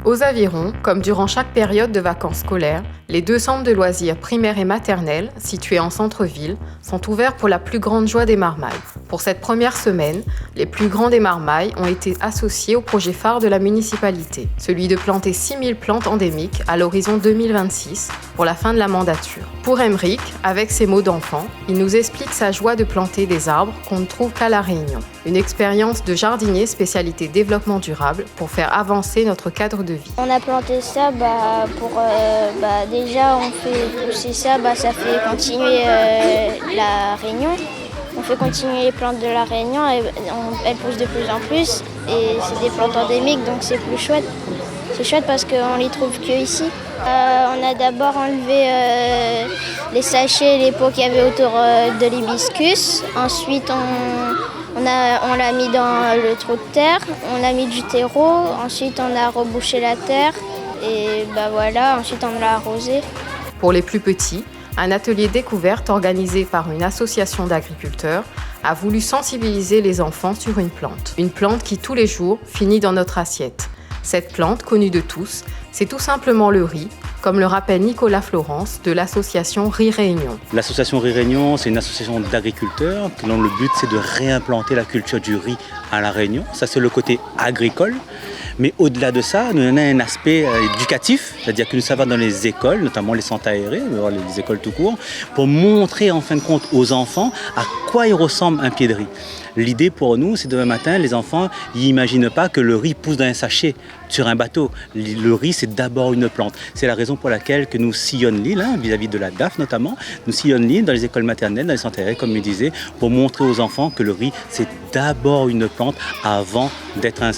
Aux Avirons, comme durant chaque période de vacances scolaires, les 2 centres de loisirs primaires et maternels, situés en centre-ville, sont ouverts pour la plus grande joie des marmailles. Pour cette première semaine, les plus grands des marmailles ont été associés au projet phare de la municipalité, celui de planter 6000 plantes endémiques à l'horizon 2026 pour la fin de la mandature. Pour Emeric, avec ses mots d'enfant, il nous explique sa joie de planter des arbres qu'on ne trouve qu'à La Réunion. Une expérience de jardinier spécialité développement durable pour faire avancer notre cadre de vie. On a planté ça déjà on fait pousser ça, ça fait continuer la Réunion. On fait continuer les plantes de la Réunion, elles poussent de plus en plus et c'est des plantes endémiques donc c'est plus chouette. C'est chouette parce qu'on les trouve que ici. On a d'abord enlevé les sachets, les pots qu'il y avait autour de l'hibiscus. Ensuite on l'a mis dans le trou de terre, on a mis du terreau, ensuite on a rebouché la terre et ensuite on l'a arrosé. Pour les plus petits, un atelier découverte organisé par une association d'agriculteurs a voulu sensibiliser les enfants sur une plante qui tous les jours finit dans notre assiette. Cette plante, connue de tous, c'est tout simplement le riz, comme le rappelle Nicolas Florence de l'association Riz Réunion. L'association Riz Réunion, c'est une association d'agriculteurs dont le but c'est de réimplanter la culture du riz à La Réunion. Ça c'est le côté agricole. Mais au-delà de ça, nous avons un aspect éducatif, c'est-à-dire que nous savons dans les écoles, notamment les centres aérés, les écoles tout court, pour montrer en fin de compte aux enfants à quoi il ressemble un pied de riz. L'idée pour nous, c'est demain matin, les enfants n'imaginent pas que le riz pousse dans un sachet sur un bateau. Le riz, c'est d'abord une plante. C'est la raison pour laquelle que nous sillonnons l'île, vis-à-vis de la DAF notamment. Nous sillonnons l'île dans les écoles maternelles, dans les centres aérés, comme je disais, pour montrer aux enfants que le riz, c'est d'abord une plante avant d'être un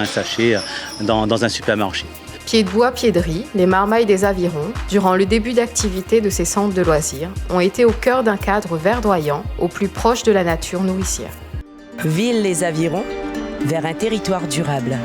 sachet dans un supermarché. Pied de bois, pied de riz, les marmailles des Avirons, durant le début d'activité de ces centres de loisirs, ont été au cœur d'un cadre verdoyant, au plus proche de la nature nourricière. Ville les Avirons, vers un territoire durable.